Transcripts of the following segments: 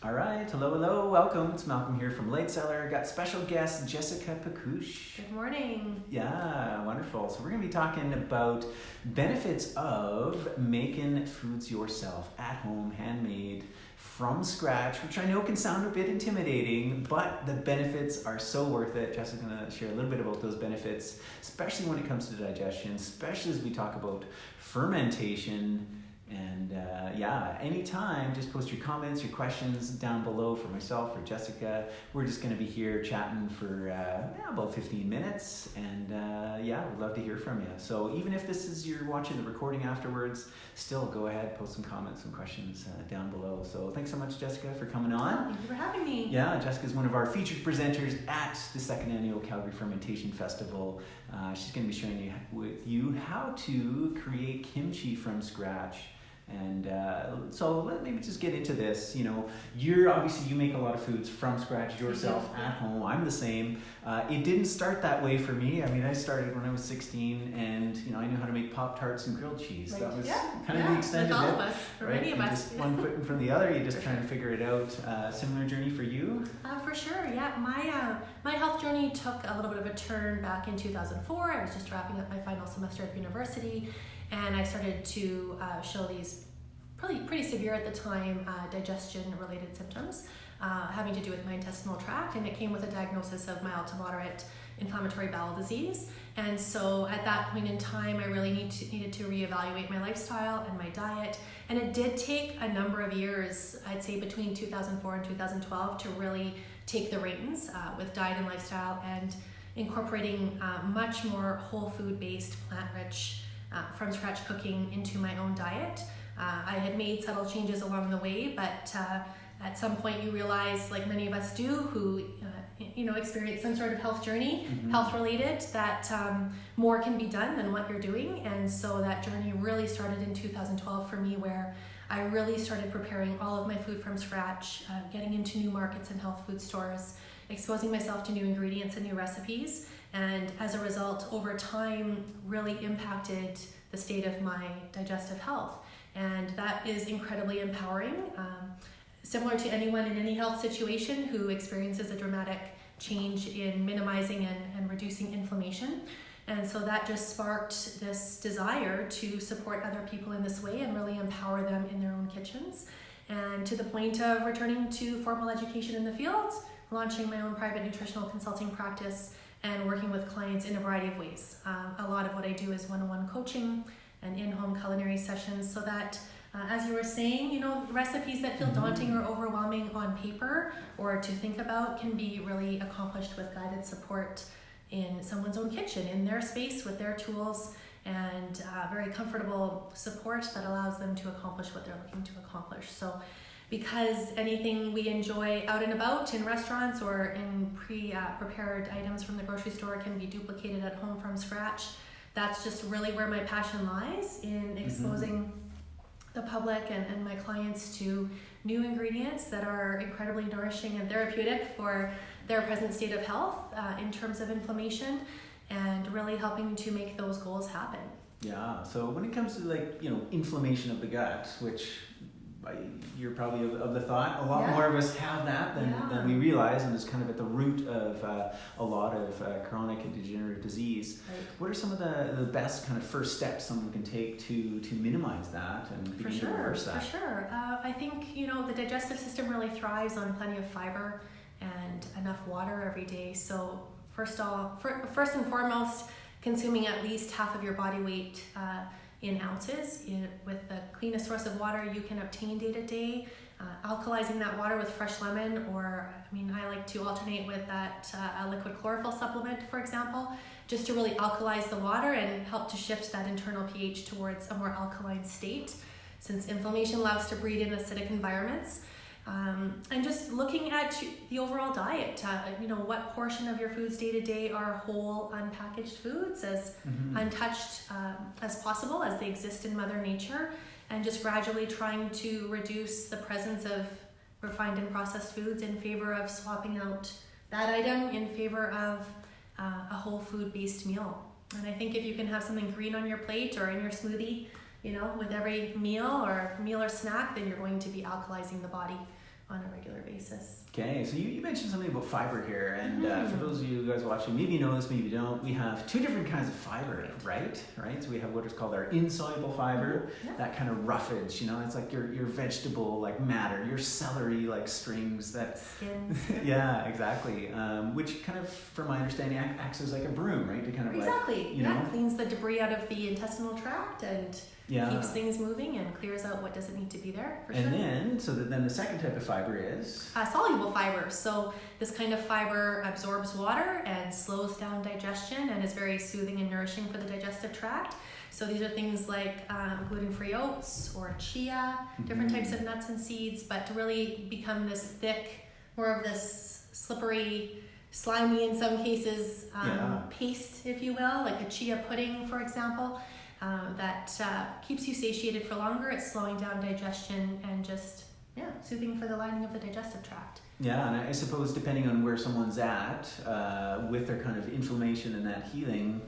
All right, hello, welcome. It's Malcolm here from Late Cellar. Got special guest Jessica Pecush. Good morning. Yeah, wonderful. So we're going to be talking about benefits of making foods yourself at home, handmade, from scratch, which I know can sound a bit intimidating, but the benefits are so worth it. Jessica's going to share a little bit about those benefits, especially when it comes to digestion, especially as we talk about fermentation. And anytime, just post your comments, your questions down below for myself or Jessica. We're just going to be here chatting for about 15 minutes. And we'd love to hear from you. So even if this is you're watching the recording afterwards, still go ahead, post some comments and questions down below. So thanks so much, Jessica, for coming on. Thank you for having me. Yeah, Jessica's one of our featured presenters at the second annual Calgary Fermentation Festival. She's going to be sharing with you how to create kimchi from scratch. And so let maybe just get into this. You know, you make a lot of foods from scratch yourself at home. I'm the same. It didn't start that way for me. I mean, I started when I was 16, and I knew how to make Pop-Tarts and grilled cheese. Right. That was kind of the extent of it. All of us, or right? many of us. Just one foot in front of the other. You're just trying to figure it out. Similar journey for you? For sure, yeah. My health journey took a little bit of a turn back in 2004. I was just wrapping up my final semester at university, and I started to show these pretty severe at the time digestion-related symptoms having to do with my intestinal tract, and it came with a diagnosis of mild to moderate inflammatory bowel disease. And so at that point in time, I really needed to reevaluate my lifestyle and my diet. And it did take a number of years, I'd say between 2004 and 2012, to really take the reins with diet and lifestyle and incorporating much more whole food-based, plant-rich, from scratch cooking into my own diet. I had made subtle changes along the way, but at some point you realize, like many of us do who experience some sort of health journey, health related, that more can be done than what you're doing. And so that journey really started in 2012 for me, where I really started preparing all of my food from scratch, getting into new markets and health food stores, exposing myself to new ingredients and new recipes, and as a result, over time, really impacted the state of my digestive health. And that is incredibly empowering. Similar to anyone in any health situation who experiences a dramatic change in minimizing and reducing inflammation. And so that just sparked this desire to support other people in this way and really empower them in their own kitchens. And to the point of returning to formal education in the field, launching my own private nutritional consulting practice, and working with clients in a variety of ways. A lot of what I do is one-on-one coaching and in-home culinary sessions, so that as you were saying, recipes that feel daunting or overwhelming on paper or to think about can be really accomplished with guided support in someone's own kitchen, in their space, with their tools, and very comfortable support that allows them to accomplish what they're looking to accomplish. So because anything we enjoy out and about in restaurants or in prepared items from the grocery store can be duplicated at home from scratch, that's just really where my passion lies, in exposing the public and my clients to new ingredients that are incredibly nourishing and therapeutic for their present state of health in terms of inflammation, and really helping to make those goals happen. Yeah, so when it comes to inflammation of the gut, which you're probably of the thought, a lot more of us have that than we realize, and it's kind of at the root of a lot of chronic and degenerative disease. Right. What are some of the best kind of first steps someone can take to minimize that and begin to reverse that? For sure. I think the digestive system really thrives on plenty of fiber and enough water every day. So first and foremost, consuming at least half of your body weight in ounces with the cleanest source of water you can obtain day to day. Alkalizing that water with fresh lemon, or I like to alternate with that a liquid chlorophyll supplement, for example, just to really alkalize the water and help to shift that internal pH towards a more alkaline state, since inflammation loves to breed in acidic environments. And just looking at the overall diet, what portion of your foods day to day are whole, unpackaged foods, as untouched as possible as they exist in Mother Nature, and just gradually trying to reduce the presence of refined and processed foods in favor of swapping out that item in favor of a whole food-based meal. And I think if you can have something green on your plate or in your smoothie, with every meal or snack, then you're going to be alkalizing the body on a regular basis. Okay, so you mentioned something about fiber here, and for those of you guys watching, maybe you know this, maybe you don't, we have two different kinds of fiber, right? So we have what is called our insoluble fiber, that kind of roughage, you know, it's like your vegetable like matter, your celery like strings that... Skins. Yeah, exactly. Which kind of, from my understanding, acts as like a broom, right? To kind of exactly. like, you know? Cleans the debris out of the intestinal tract and keeps things moving and clears out what doesn't need to be there, for sure. And then the second type of fiber is? Soluble fiber. So this kind of fiber absorbs water and slows down digestion and is very soothing and nourishing for the digestive tract. So these are things like gluten-free oats or chia, different types of nuts and seeds, but to really become this thick, more of this slippery, slimy in some cases, paste, if you will, like a chia pudding, for example. That keeps you satiated for longer. It's slowing down digestion and just soothing for the lining of the digestive tract. Yeah, and I suppose depending on where someone's at with their kind of inflammation and that healing,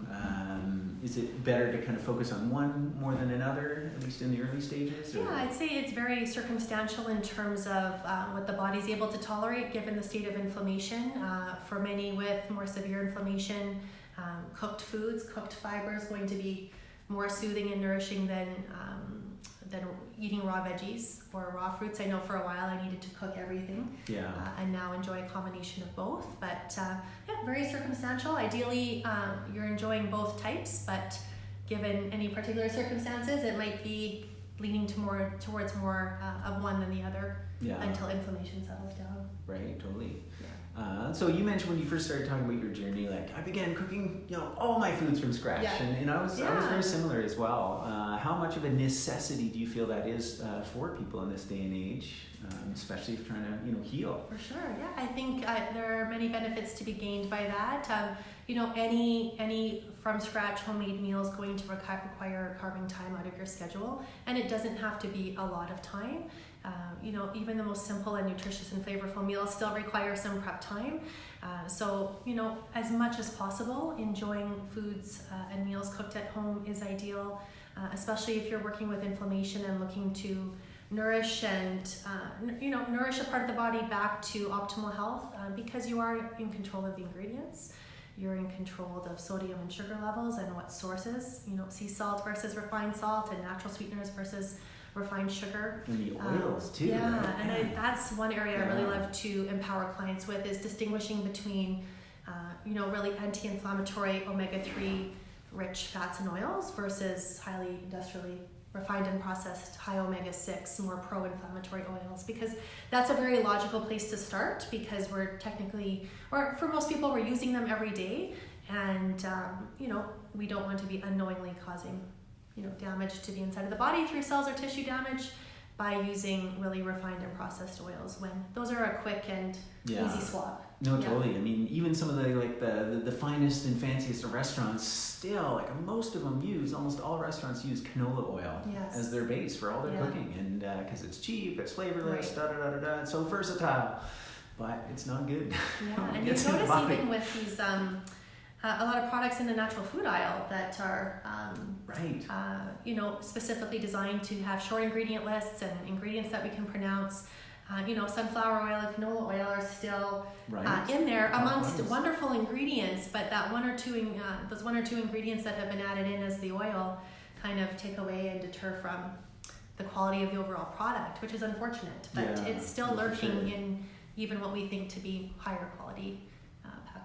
is it better to kind of focus on one more than another, at least in the early stages? Or? Yeah, I'd say it's very circumstantial in terms of what the body's able to tolerate given the state of inflammation. For many with more severe inflammation, cooked foods, cooked fiber is going to be more soothing and nourishing than eating raw veggies or raw fruits. I know for a while I needed to cook everything, and now enjoy a combination of both. But very circumstantial. Ideally, you're enjoying both types, but given any particular circumstances, it might be leaning towards more of one than the other until inflammation settles down. Right, totally. So you mentioned when you first started talking about your journey, like I began cooking, all my foods from scratch, and I was very similar as well. How much of a necessity do you feel that is for people in this day and age, especially if trying to heal? For sure, I think there are many benefits to be gained by that. Any from scratch homemade meal is going to require carving time out of your schedule, and it doesn't have to be a lot of time. Even the most simple and nutritious and flavorful meals still require some prep time. So, as much as possible, enjoying foods and meals cooked at home is ideal, especially if you're working with inflammation and looking to nourish and, nourish a part of the body back to optimal health, because you are in control of the ingredients. You're in control of sodium and sugar levels and what sources, sea salt versus refined salt and natural sweeteners versus refined sugar. And the oils too. That's one area I really love to empower clients with, is distinguishing between, really anti-inflammatory omega-3 rich fats and oils versus highly industrially refined and processed high omega-6, more pro-inflammatory oils, because that's a very logical place to start, because we're technically, or for most people, we're using them every day, and we don't want to be unknowingly causing damage to the inside of the body through cells or tissue damage by using really refined and processed oils, when those are a quick and easy swap. No, totally. I mean, even some of the finest and fanciest of restaurants still, most of them almost all restaurants use canola oil as their base for all their cooking, and because it's cheap, it's flavorless, it's so versatile, but it's not good. And you notice even with these a lot of products in the natural food aisle that are specifically designed to have short ingredient lists and ingredients that we can pronounce. Sunflower oil and canola oil are still in there amongst wonderful ingredients, but that those one or two ingredients that have been added in as the oil kind of take away and deter from the quality of the overall product, which is unfortunate. But it's still lurking in even what we think to be higher quality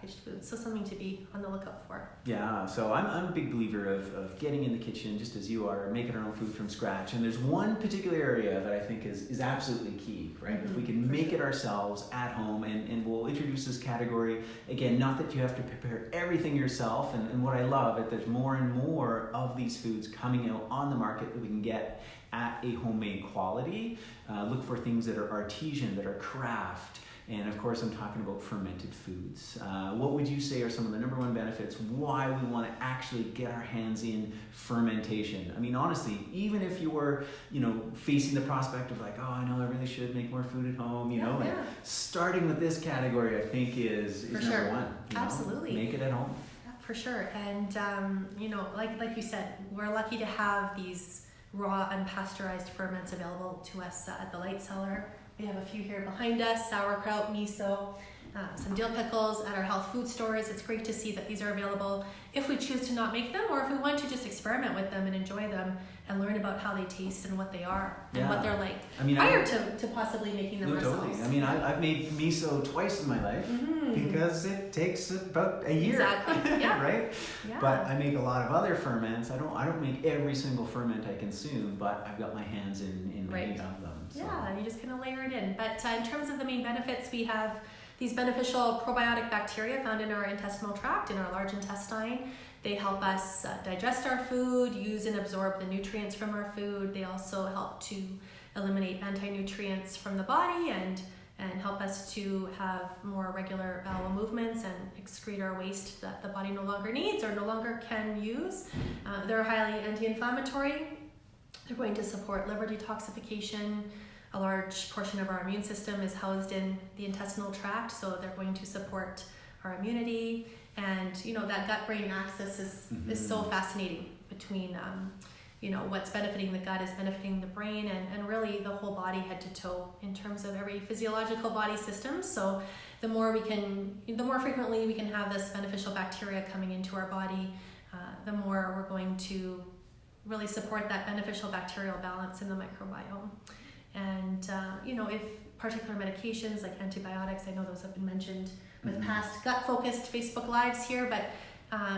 packaged foods, so something to be on the lookout for. Yeah, so I'm a big believer of getting in the kitchen, just as you are, making our own food from scratch. And there's one particular area that I think is absolutely key, right? If we can make it ourselves at home, and we'll introduce this category, again, not that you have to prepare everything yourself, and what I love is there's more and more of these foods coming out on the market that we can get at a homemade quality. Look for things that are artisan, that are craft. And of course, I'm talking about fermented foods. What would you say are some of the number one benefits why we want to actually get our hands in fermentation? I mean, honestly, even if you were, facing the prospect of I know I really should make more food at home, starting with this category, I think is number one. Absolutely. Make it at home. Yeah, for sure. And, like you said, we're lucky to have these raw, unpasteurized ferments available to us at the Light Cellar We have a few here behind us, sauerkraut, miso, some dill pickles at our health food stores. It's great to see that these are available if we choose to not make them, or if we want to just experiment with them and enjoy them and learn about how they taste and what they are and what they're like prior to possibly making them ourselves. Totally. I mean, I've made miso twice in my life because it takes about a year. Exactly. Yeah. Right? Yeah. But I make a lot of other ferments. I don't make every single ferment I consume, but I've got my hands in many of them. So. Yeah, you just kind of layer it in. But in terms of the main benefits, we have these beneficial probiotic bacteria found in our intestinal tract, in our large intestine. They help us digest our food, use and absorb the nutrients from our food. They also help to eliminate anti-nutrients from the body and help us to have more regular bowel movements and excrete our waste that the body no longer needs or no longer can use. They're highly anti-inflammatory. They're going to support liver detoxification. A large portion of our immune system is housed in the intestinal tract, so they're going to support our immunity. And that gut-brain axis is so fascinating between what's benefiting the gut is benefiting the brain and really the whole body head to toe in terms of every physiological body system. So the more frequently we can have this beneficial bacteria coming into our body, the more we're going to really support that beneficial bacterial balance in the microbiome. And if particular medications like antibiotics, I know those have been mentioned with past gut-focused Facebook Lives here, but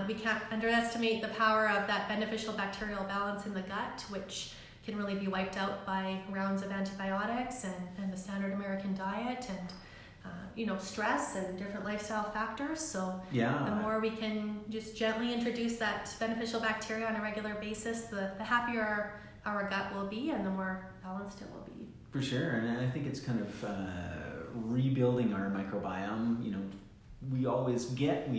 we can't underestimate the power of that beneficial bacterial balance in the gut, which can really be wiped out by rounds of antibiotics and the standard American diet and stress and different lifestyle factors. So the more we can just gently introduce that beneficial bacteria on a regular basis, the happier our gut will be and the more balanced it will be. For sure, and I think it's kind of rebuilding our microbiome. We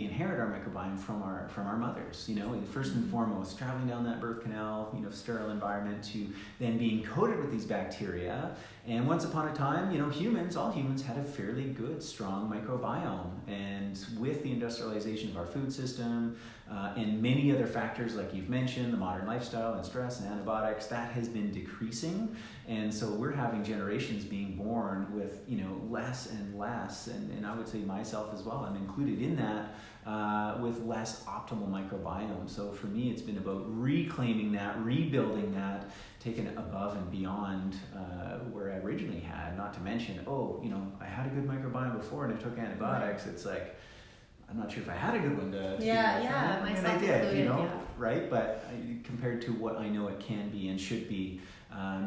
inherit our microbiome from our mothers. First and foremost, traveling down that birth canal, sterile environment, to then being coated with these bacteria. And once upon a time, all humans had a fairly good, strong microbiome. And with the industrialization of our food system and many other factors like you've mentioned, the modern lifestyle and stress and antibiotics, that has been decreasing. And so we're having generations being born with less and less, and I would say myself as well, I'm included in that, with less optimal microbiome. So for me, it's been about reclaiming that, rebuilding that, taking it above and beyond where I originally had. Not to mention, I had a good microbiome before and I took antibiotics. It's like, I'm not sure if I had a good one to myself I did, included, right? But compared to what I know it can be and should be.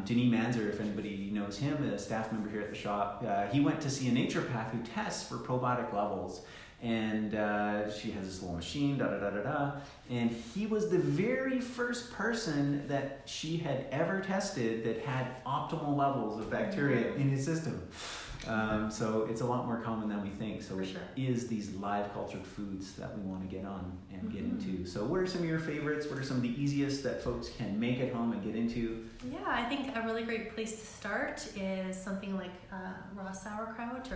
Denis Manzer, if anybody knows him, a staff member here at the shop, he went to see a naturopath who tests for probiotic levels. And she has this little machine, and he was the very first person that she had ever tested that had optimal levels of bacteria in his system. So it's a lot more common than we think. So it is these live cultured foods that we want to get on and get into. So what are some of your favorites? What are some of the easiest that folks can make at home and get into? Yeah, I think a really great place to start is something like raw sauerkraut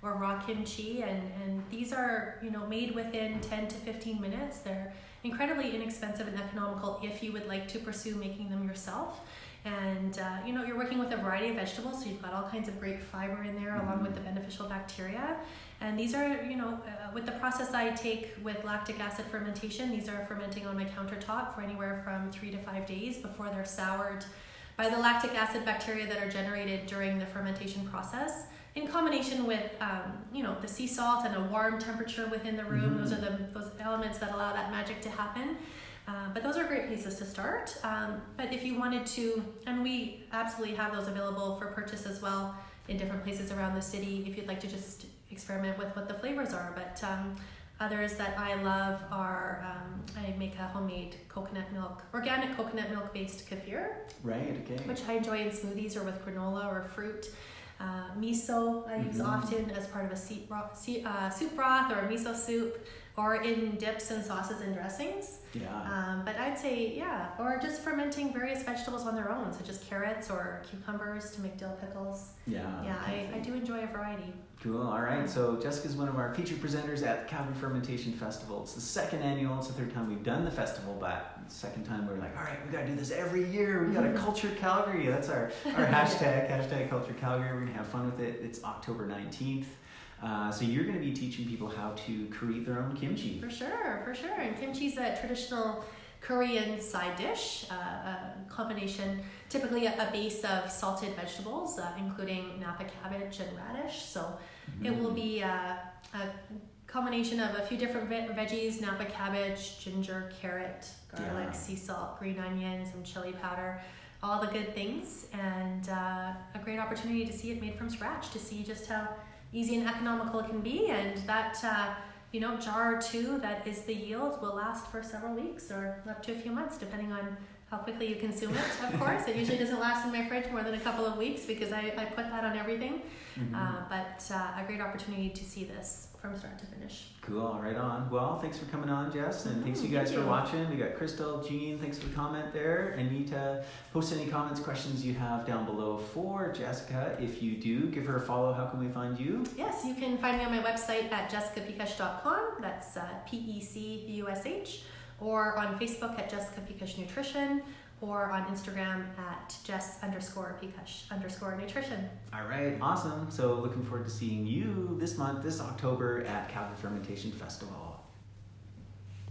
or raw kimchi, and these are made within 10 to 15 minutes. They're incredibly inexpensive and economical if you would like to pursue making them yourself. And you're working with a variety of vegetables, so you've got all kinds of great fiber in there along with the beneficial bacteria. And these are, with the process I take with lactic acid fermentation, these are fermenting on my countertop for anywhere from 3 to 5 days before they're soured by the lactic acid bacteria that are generated during the fermentation process, in combination with the sea salt and a warm temperature within the room. Those are those elements that allow that magic to happen. But those are great places to start. But if you wanted to, and we absolutely have those available for purchase as well in different places around the city, if you'd like to just experiment with what the flavors are. But others that I love are, I make a homemade organic coconut milk based kefir. Right, okay. Which I enjoy in smoothies or with granola or fruit. Miso I use often as part of a soup broth or a miso soup. or in dips and sauces and dressings. Yeah. But I'd say, yeah, or just fermenting various vegetables on their own, such as carrots or cucumbers to make dill pickles. Yeah. Yeah, I do enjoy a variety. Cool. All right. So Jessica's one of our featured presenters at the Calgary Fermentation Festival. It's the second annual. It's the third time we've done the festival, but the second time we're like, all right, we got to do this every year. We got to culture Calgary. That's our hashtag culture Calgary. We're going to have fun with it. It's October 19th. So you're going to be teaching people how to create their own kimchi. For sure. And kimchi's a traditional Korean side dish, a combination, typically a base of salted vegetables, including napa cabbage and radish. So it will be a combination of a few different veggies: napa cabbage, ginger, carrot, garlic, sea salt, green onion, some chili powder, all the good things, and a great opportunity to see it made from scratch, to see just how easy and economical it can be, and that jar or two that is the yield will last for several weeks or up to a few months, depending on how quickly you consume it. Of course, it usually doesn't last in my fridge more than a couple of weeks because I put that on everything. But a great opportunity to see this from start to finish. Cool, right on. Well, thanks for coming on, Jess, and thanks you guys for watching. We got Crystal, Jean, thanks for the comment there. Anita, post any comments, questions you have down below for Jessica. If you do, give her a follow. How can we find you? Yes, you can find me on my website at jessicapecush.com. That's PECUSH, or on Facebook at Jessica Pecush Nutrition, or on Instagram at Jess_Pecush_nutrition. All right, awesome. So looking forward to seeing you this month, this October at Calgary Fermentation Festival.